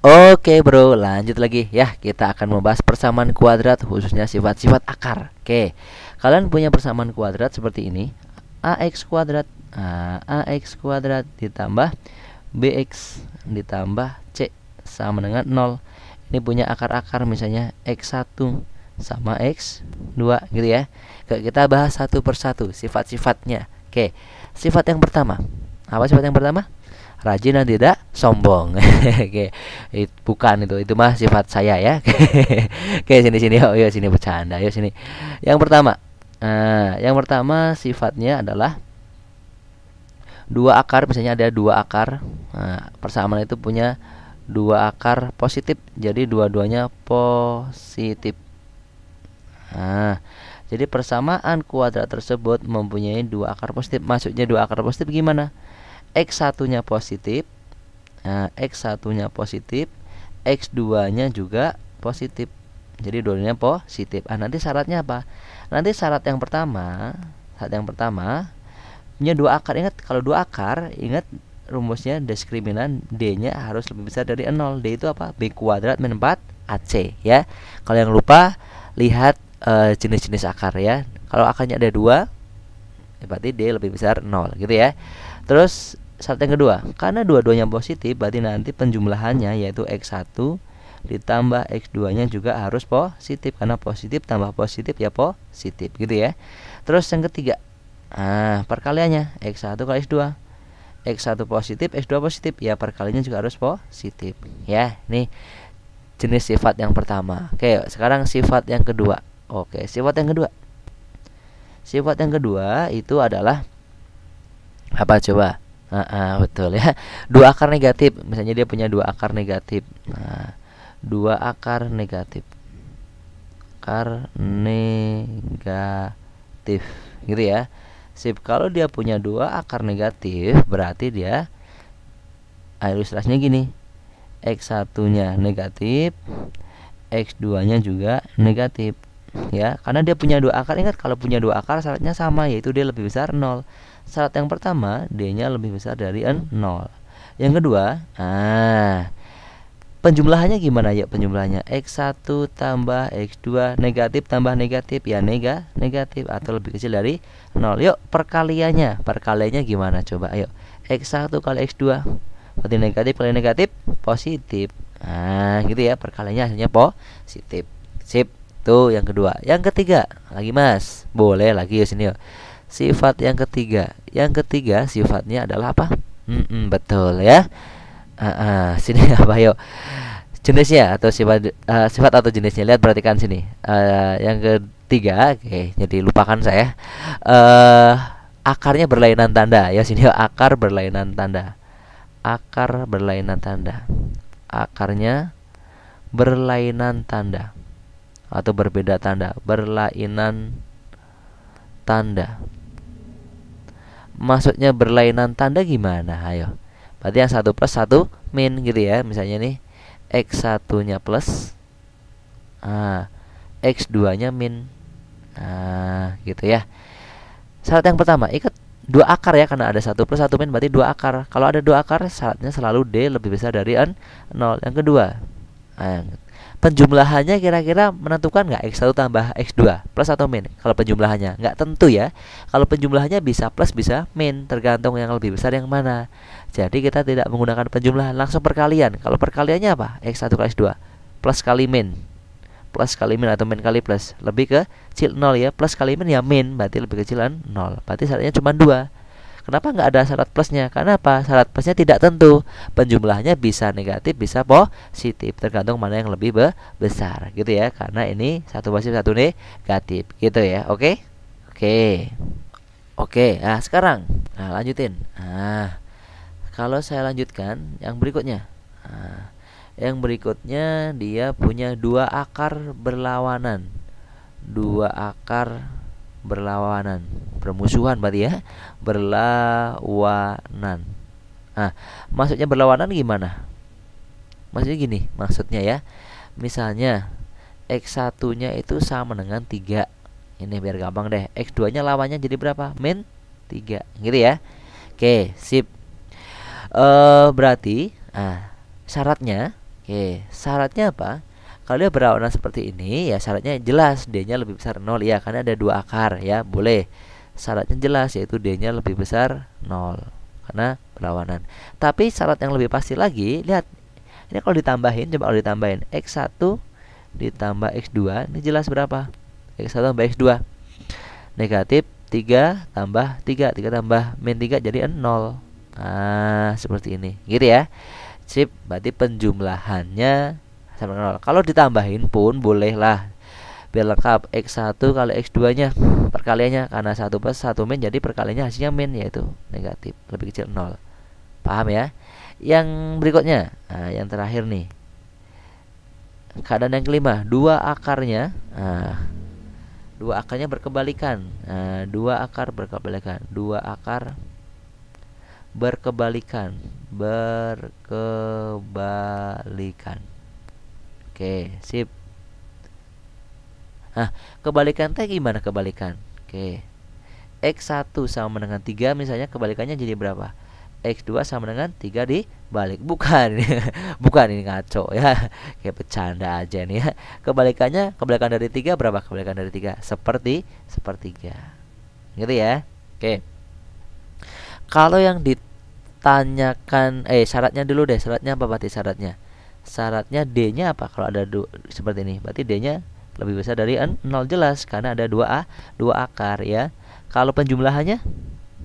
Oke bro, lanjut lagi ya. Kita akan membahas persamaan kuadrat, khususnya sifat-sifat akar. Oke, kalian punya persamaan kuadrat seperti ini: ax kuadrat, ax kuadrat ditambah bx ditambah c sama dengan 0. Ini punya akar-akar, misalnya x1 sama x2 gitu ya. Kita bahas satu persatu sifat-sifatnya. Oke, sifat yang pertama. Apa sifat yang pertama? Rajin dan tidak sombong. Oke, bukan itu mah sifat saya ya. Oke, sini yuk, sini bercanda, yuk sini. Yang pertama, yang pertama sifatnya adalah dua akar, misalnya ada dua akar. Persamaan itu punya dua akar positif, jadi dua-duanya positif. Jadi persamaan kuadrat tersebut mempunyai dua akar positif. Maksudnya dua akar positif gimana? X1-nya positif, X1-nya positif, X2-nya juga positif. Jadi dua-duanya positif. Nanti syaratnya apa? Nanti syarat yang pertama punya dua akar. Ingat, kalau dua akar, ingat rumusnya diskriminan D-nya harus lebih besar dari 0. D itu apa? B kuadrat min 4AC ya. Kalau yang lupa, lihat jenis-jenis akar ya. Kalau akarnya ada 2, berarti D lebih besar 0 gitu ya. Terus syarat yang kedua, karena dua-duanya positif, berarti nanti penjumlahannya yaitu X1 ditambah X2-nya juga harus positif, karena positif tambah positif ya positif gitu ya. Terus yang ketiga, perkaliannya X1 kali X2. X1 positif, X2 positif, ya perkaliannya juga harus positif ya. Nih jenis sifat yang pertama. Oke, sekarang sifat yang kedua. Oke, sifat yang kedua. Sifat yang kedua itu adalah apa coba? Betul ya. Dua akar negatif. Misalnya dia punya dua akar negatif. Dua akar negatif. Akar negatif gitu ya. Sip, kalau dia punya dua akar negatif, berarti dia ilustrasinya gini. X1-nya negatif, X2-nya juga negatif. Ya, karena dia punya dua akar. Ingat, kalau punya dua akar syaratnya sama, yaitu dia lebih besar 0. Syarat yang pertama, D-nya lebih besar dari 0. Yang kedua, penjumlahannya gimana ya? Penjumlahannya X1 tambah X2 negatif tambah negatif, ya negatif atau lebih kecil dari 0. Yuk perkaliannya gimana coba? Ayo, X1 kali X2 berarti negatif kali negatif positif. Gitu ya, perkaliannya hasilnya positif. Sip. Tuh yang kedua. Yang ketiga, lagi Mas. Boleh lagi ya sini yuk. Sifat yang ketiga. Yang ketiga sifatnya adalah apa? Betul ya. Sini apa yuk? Jenisnya atau sifat atau jenisnya, lihat, perhatikan sini. Yang ketiga, oke, jadi lupakan saya. Akarnya berlainan tanda. Ya sini yuk, akar berlainan tanda. Akar berlainan tanda. Akarnya berlainan tanda atau berbeda tanda, berlainan tanda. Maksudnya berlainan tanda gimana? Ayo. Berarti yang 1 plus 1 min gitu ya. Misalnya nih, X1-nya plus, X2-nya min. Gitu ya. Syarat yang pertama, ikat dua akar ya, karena ada 1 plus 1 min berarti dua akar. Kalau ada dua akar, syaratnya selalu D lebih besar dari 0. Yang kedua, penjumlahannya kira-kira menentukan nggak X1 tambah X2 plus atau min? Kalau penjumlahannya nggak tentu ya. Kalau penjumlahannya bisa plus bisa min, tergantung yang lebih besar yang mana. Jadi kita tidak menggunakan penjumlahan, langsung perkalian. Kalau perkaliannya apa? X1 kali X2 plus kali min. Plus kali min atau min kali plus, lebih ke kecil 0 ya. Plus kali min ya min, berarti lebih kecilan 0. Berarti syaratnya cuma 2. Kenapa nggak ada syarat plusnya? Karena apa? Syarat plusnya tidak tentu. Penjumlahnya bisa negatif, bisa positif, tergantung mana yang lebih besar, gitu ya. Karena ini satu positif, satu negatif, gitu ya. Oke? Oke. Nah, sekarang, lanjutin. Kalau saya lanjutkan yang berikutnya. Yang berikutnya dia punya dua akar berlawanan. Dua akar berlawanan, bermusuhan berarti ya, berlawanan. Maksudnya berlawanan gimana? Maksudnya gini, maksudnya ya, misalnya X1-nya itu sama dengan 3. Ini biar gampang deh, X2-nya lawannya jadi berapa? Min 3 gitu ya. Oke, sip. Berarti syaratnya Oke, syaratnya apa? Kalau dia berlawanan seperti ini, ya syaratnya jelas D-nya lebih besar 0 ya, karena ada dua akar ya, boleh. Syaratnya jelas yaitu D-nya lebih besar 0 karena berlawanan. Tapi syarat yang lebih pasti lagi, lihat. Ini kalau ditambahin, coba kalau ditambahin X1 ditambah X2, ini jelas berapa? X1 tambah X2. Negatif 3 tambah 3, 3 tambah min 3 jadi 0. Nah, seperti ini. Gitu ya. Sip, berarti penjumlahannya sama 0. Kalau ditambahin pun bolehlah. Biar lengkap X1 kali X2 nya perkaliannya, karena 1 plus 1 min jadi perkaliannya hasilnya min, yaitu negatif lebih kecil 0. Paham ya? Yang berikutnya, nah, yang terakhir nih, keadaan yang kelima, dua akarnya berkebalikan. Dua akar berkebalikan. Dua akar berkebalikan. Oke, sip. Nah, kebalikan teh gimana kebalikan? Oke. X1 sama dengan 3 misalnya, kebalikannya jadi berapa? X2 sama dengan 3 dibalik. Bukan. Bukan, ini ngaco ya. Kayak bercanda aja nih ya. Kebalikan dari 3 berapa? Kebalikan dari 3 sepertiga. Gitu ya. Oke. Kalau yang ditanyakan syaratnya dulu deh. Syaratnya apa berarti syaratnya? Syaratnya D-nya apa kalau ada seperti ini? Berarti D-nya lebih besar dari 0, jelas karena ada dua akar ya. Kalau penjumlahannya,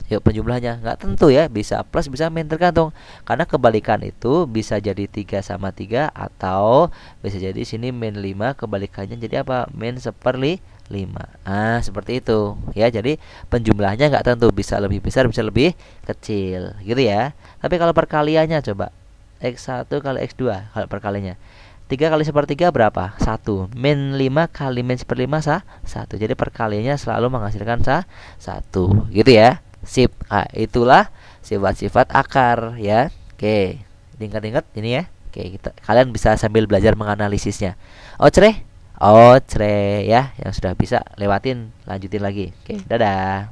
yuk penjumlahannya nggak tentu ya, bisa plus bisa min, tergantung. Karena kebalikan itu bisa jadi 3 sama 3, atau bisa jadi sini min 5 kebalikannya jadi apa? Min 1/5. Ah, seperti itu ya. Jadi penjumlahnya nggak tentu, bisa lebih besar bisa lebih kecil gitu ya. Tapi kalau perkaliannya coba X1 kali X2 kalau perkaliannya 3 kali sepertiga berapa? 1. Min 5 kali min 1/5 1. Jadi perkaliannya selalu menghasilkan 1. Gitu ya. Sip. Nah, itulah sifat-sifat akar ya. Oke. Ingat-ingat ini ya. Oke, kalian bisa sambil belajar menganalisisnya. Ocre? Ocre ya. Yang sudah bisa lewatin, lanjutin lagi. Oke, dadah.